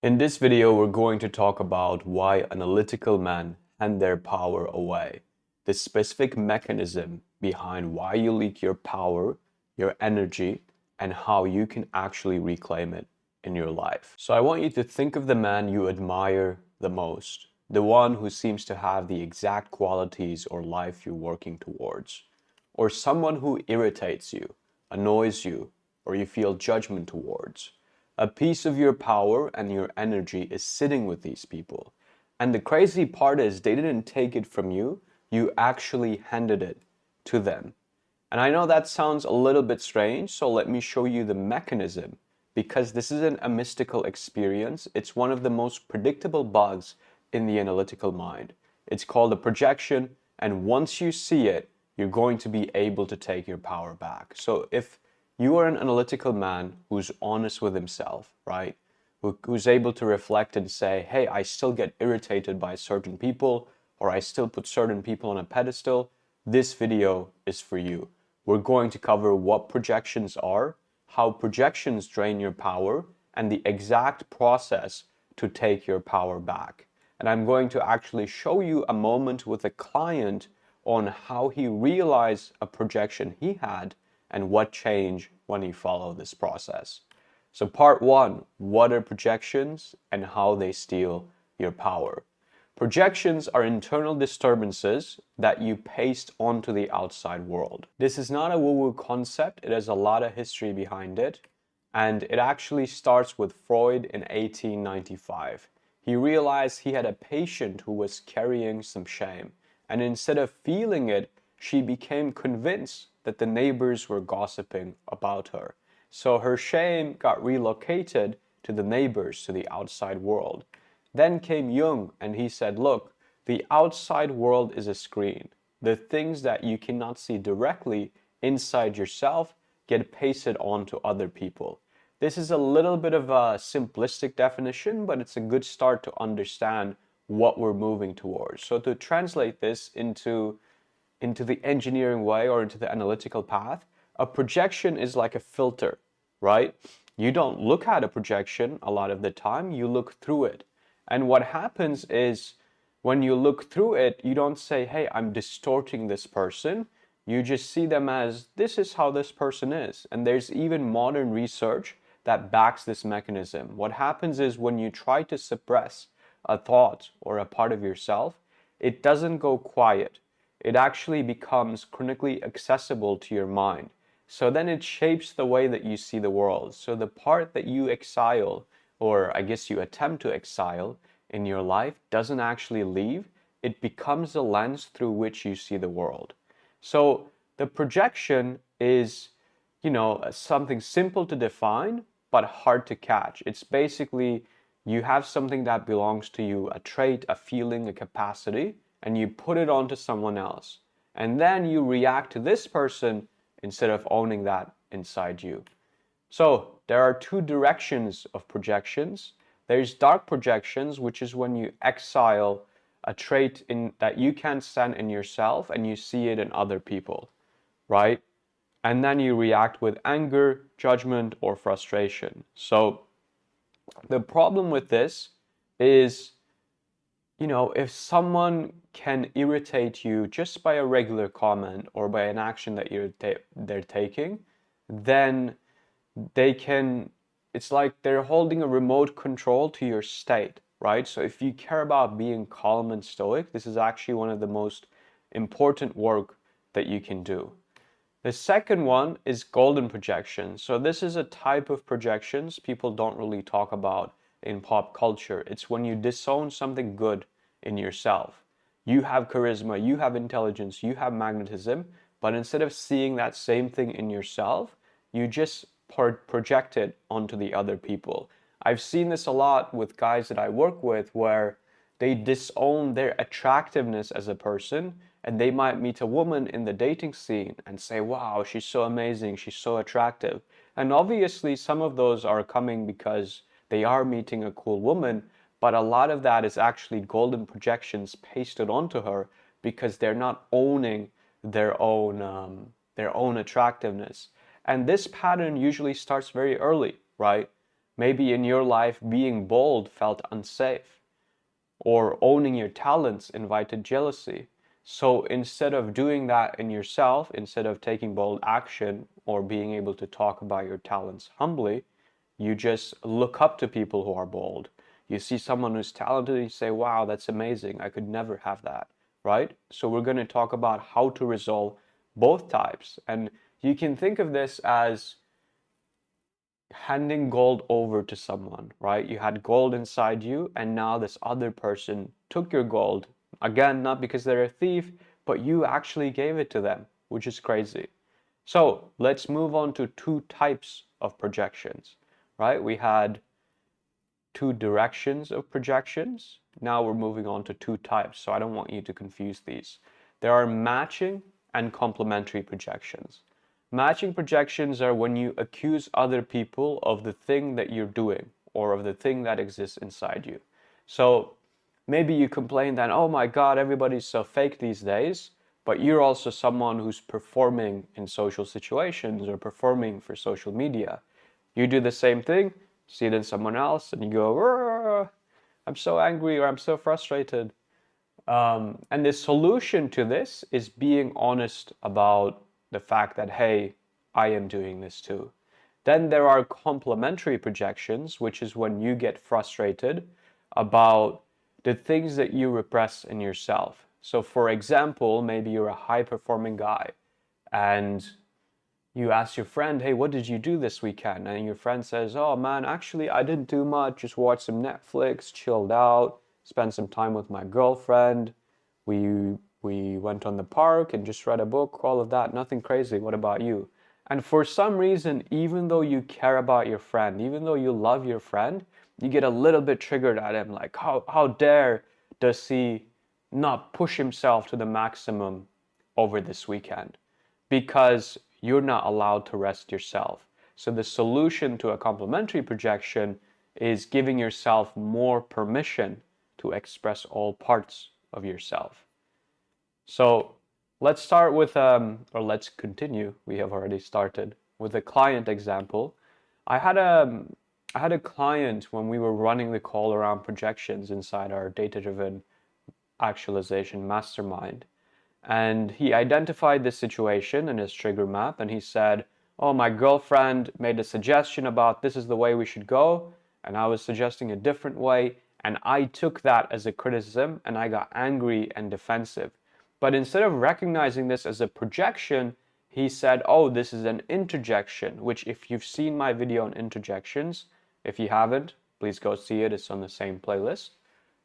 In this video, we're going to talk about why analytical men hand their power away, the specific mechanism behind why you leak your power, your energy, and how you can actually reclaim it in your life. So I want you to think of the man you admire the most, the one who seems to have the exact qualities or life you're working towards, or someone who irritates you, annoys you, or you feel judgment towards. A piece of your power and your energy is sitting with these people. And the crazy part is they didn't take it from you, you actually handed it to them. And I know that sounds a little bit strange, so let me show you the mechanism. Because this isn't a mystical experience, it's one of the most predictable bugs in the analytical mind. It's called a projection, and once you see it, you're going to be able to take your power back. So if you are an analytical man who's honest with himself, right? Who's able to reflect and say, hey, I still get irritated by certain people, or I still put certain people on a pedestal, this video is for you. We're going to cover what projections are, how projections drain your power, and the exact process to take your power back. And I'm going to actually show you a moment with a client on how he realized a projection he had and what changed when you follow this process. So part one, what are projections and how they steal your power? Projections are internal disturbances that you paste onto the outside world. This is not a woo-woo concept, it has a lot of history behind it, and it actually starts with Freud in 1895. He realized he had a patient who was carrying some shame, and instead of feeling it, she became convinced that the neighbors were gossiping about her. So her shame got relocated to the neighbors, to the outside world. Then came Jung and he said, look, the outside world is a screen. The things that you cannot see directly inside yourself get pasted onto other people. This is a little bit of a simplistic definition, but it's a good start to understand what we're moving towards. So to translate this into the engineering way or into the analytical path, a projection is like a filter, right? You don't look at a projection a lot of the time, you look through it. And what happens is when you look through it, you don't say, hey, I'm distorting this person. You just see them as, this is how this person is. And there's even modern research that backs this mechanism. What happens is when you try to suppress a thought or a part of yourself, it doesn't go quiet. It actually becomes chronically accessible to your mind. So then it shapes the way that you see the world. So the part that you exile, or I guess you attempt to exile in your life, doesn't actually leave. It becomes the lens through which you see the world. So the projection is, something simple to define, but hard to catch. It's basically you have something that belongs to you, a trait, a feeling, a capacity, and you put it onto someone else. And then you react to this person instead of owning that inside you. So there are two directions of projections. There's dark projections, which is when you exile a trait that you can't stand in yourself and you see it in other people, right? And then you react with anger, judgment, or frustration. So the problem with this is, if someone can irritate you just by a regular comment or by an action that they're taking, then it's like they're holding a remote control to your state, right? So if you care about being calm and stoic, this is actually one of the most important work that you can do. The second one is golden projection. So this is a type of projections people don't really talk about in pop culture. It's when you disown something good in yourself. You have charisma, you have intelligence, you have magnetism, but instead of seeing that same thing in yourself, you just project it onto the other people. I've seen this a lot with guys that I work with where they disown their attractiveness as a person, and they might meet a woman in the dating scene and say, wow, she's so amazing, she's so attractive. And obviously some of those are coming because they are meeting a cool woman, but a lot of that is actually golden projections pasted onto her because they're not owning their own attractiveness. And this pattern usually starts very early, right? Maybe in your life, being bold felt unsafe, or owning your talents invited jealousy. So instead of doing that in yourself, instead of taking bold action or being able to talk about your talents humbly, you just look up to people who are bold. You see someone who's talented and you say, wow, that's amazing. I could never have that, right? So we're going to talk about how to resolve both types. And you can think of this as handing gold over to someone, right? You had gold inside you, and now this other person took your gold. Again, not because they're a thief, but you actually gave it to them, which is crazy. So let's move on to two types of projections, right? We had two directions of projections. Now we're moving on to two types, so I don't want you to confuse these. There are matching and complementary projections. Matching projections are when you accuse other people of the thing that you're doing or of the thing that exists inside you. So maybe you complain that, oh my God, everybody's so fake these days, but you're also someone who's performing in social situations or performing for social media. You do the same thing, see it in someone else, and you go, I'm so angry or I'm so frustrated. And the solution to this is being honest about the fact that, hey, I am doing this too. Then there are complementary projections, which is when you get frustrated about the things that you repress in yourself. So, for example, maybe you're a high performing guy and you ask your friend, hey, what did you do this weekend? And your friend says, oh man, actually, I didn't do much. Just watched some Netflix, chilled out, spent some time with my girlfriend. We went on the park and just read a book, all of that. Nothing crazy. What about you? And for some reason, even though you care about your friend, even though you love your friend, you get a little bit triggered at him. Like, how dare does he not push himself to the maximum over this weekend? Because you're not allowed to rest yourself. So the solution to a complementary projection is giving yourself more permission to express all parts of yourself. So let's start with, or let's continue. We have already started with a client example. I had a client when we were running the call around projections inside our data-driven actualization mastermind. And he identified this situation in his trigger map and he said, oh, my girlfriend made a suggestion about this is the way we should go. And I was suggesting a different way. And I took that as a criticism and I got angry and defensive. But instead of recognizing this as a projection, he said, oh, this is an interjection, which if you've seen my video on interjections, if you haven't, please go see it. It's on the same playlist.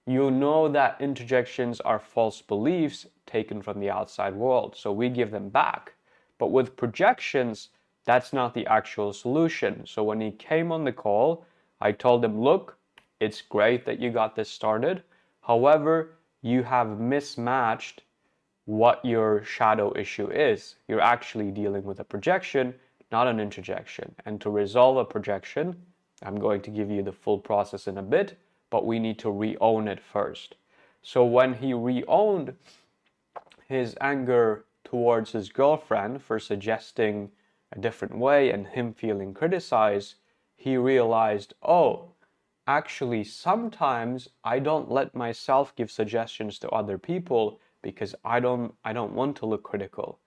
You know that interjections are false beliefs taken from the outside world, so we give them back. But with projections, that's not the actual solution. So when he came on the call, I told him, look, it's great that you got this started. However, you have mismatched what your shadow issue is. You're actually dealing with a projection, not an interjection. And to resolve a projection, I'm going to give you the full process in a bit, but we need to re-own it first. So when he re-owned his anger towards his girlfriend for suggesting a different way and him feeling criticized, he realized, oh, actually sometimes I don't let myself give suggestions to other people because I don't want to look critical.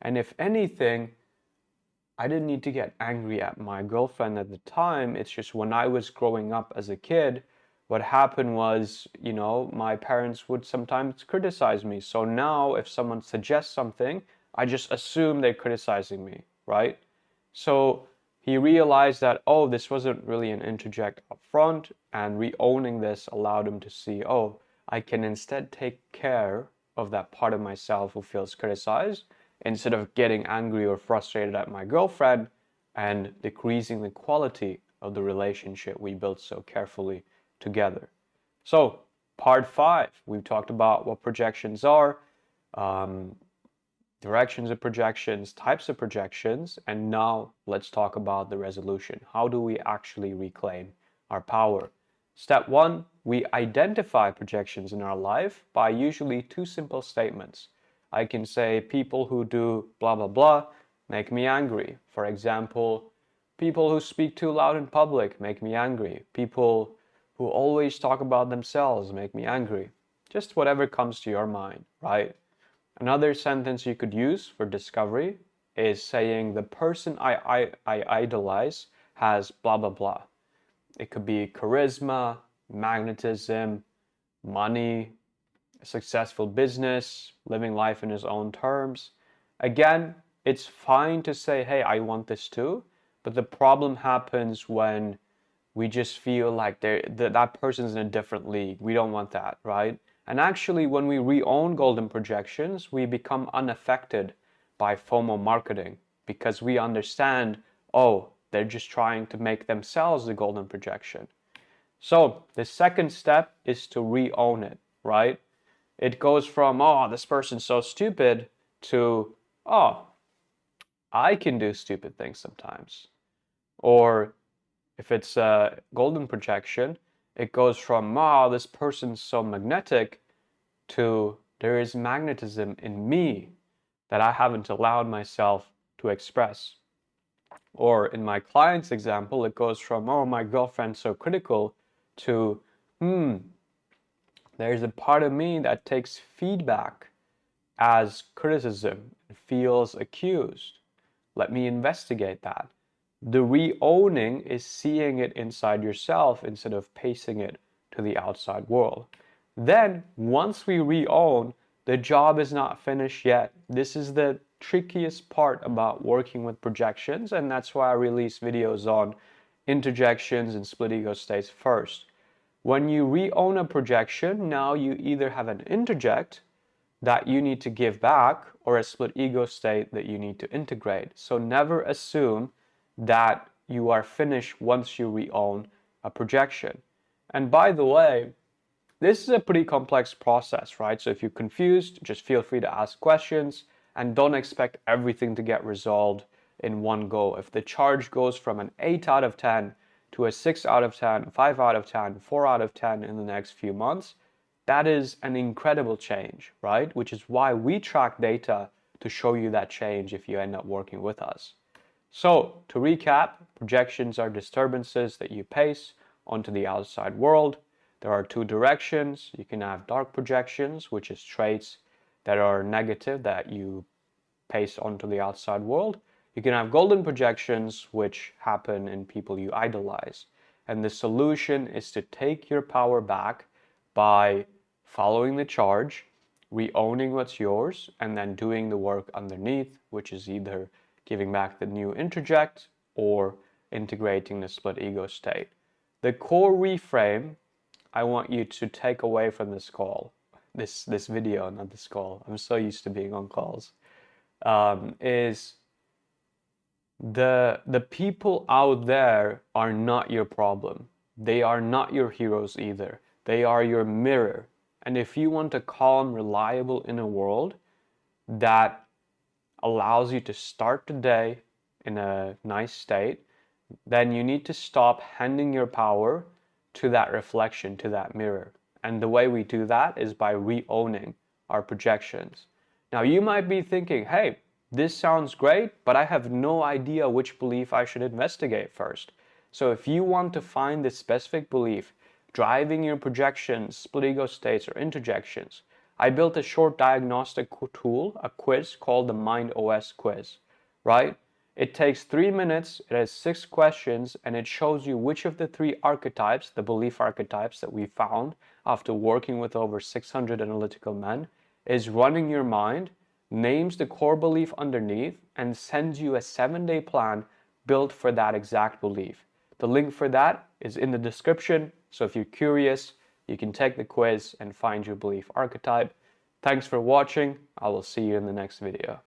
And if anything, I didn't need to get angry at my girlfriend at the time. It's just when I was growing up as a kid, what happened was, my parents would sometimes criticize me. So now if someone suggests something, I just assume they're criticizing me, right? So he realized that, oh, this wasn't really an interject up front, and re-owning this allowed him to see, oh, I can instead take care of that part of myself who feels criticized instead of getting angry or frustrated at my girlfriend and decreasing the quality of the relationship we built so carefully together. So, part 5, we've talked about what projections are, directions of projections, types of projections, and now let's talk about the resolution. How do we actually reclaim our power? Step 1, we identify projections in our life by usually 2 simple statements. I can say people who do blah, blah, blah make me angry. For example, People who speak too loud in public make me angry. People who always talk about themselves make me angry. Just whatever comes to your mind, right? Another sentence you could use for discovery is saying the person I idolize has blah, blah, blah. It could be charisma, magnetism, money, a successful business, living life in his own terms. Again, it's fine to say, hey, I want this too, but the problem happens when we just feel like that person's in a different league. We don't want that, right? And actually, when we re-own golden projections, we become unaffected by FOMO marketing because we understand, oh, they're just trying to make themselves the golden projection. So the second step is to re-own it, right? It goes from, oh, this person's so stupid to, oh, I can do stupid things sometimes. Or if it's a golden projection, it goes from, oh, this person's so magnetic to there is magnetism in me that I haven't allowed myself to express. Or in my client's example, it goes from, oh, my girlfriend's so critical to, there's a part of me that takes feedback as criticism and feels accused. Let me investigate that. The re-owning is seeing it inside yourself instead of pasting it to the outside world. Then, once we re-own, the job is not finished yet. This is the trickiest part about working with projections, and that's why I release videos on interjections and split ego states first. When you re-own a projection, now you either have an interject that you need to give back or a split ego state that you need to integrate. So never assume that you are finished once you re-own a projection. And by the way, this is a pretty complex process, right? So if you're confused, just feel free to ask questions and don't expect everything to get resolved in one go. If the charge goes from an 8 out of 10 to a 6 out of 10, 5 out of 10, 4 out of 10 in the next few months, that is an incredible change, right? Which is why we track data to show you that change if you end up working with us. So to recap, projections are disturbances that you paste onto the outside world. There are two directions. You can have dark projections, which is traits that are negative that you paste onto the outside world. You can have golden projections, which happen in people you idolize. And the solution is to take your power back by following the charge, re-owning what's yours, and then doing the work underneath, which is either giving back the new interject or integrating the split ego state. The core reframe I want you to take away from this call, this video, not this call. I'm so used to being on calls. Is the people out there are not your problem. They are not your heroes either. They are your mirror. And if you want a calm, reliable inner world that allows you to start the day in a nice state, then you need to stop handing your power to that reflection, to that mirror. And the way we do that is by re-owning our projections. Now you might be thinking, hey, this sounds great, but I have no idea which belief I should investigate first. So if you want to find this specific belief driving your projections, split ego states, or interjections, I built a short diagnostic tool, a quiz called the Mind OS quiz, right? It takes 3 minutes, it has 6 questions, and it shows you which of the 3 archetypes, the belief archetypes that we found after working with over 600 analytical men, is running your mind, names the core belief underneath, and sends you a 7-day plan built for that exact belief. The link for that is in the description, so if you're curious, you can take the quiz and find your belief archetype. Thanks for watching. I will see you in the next video.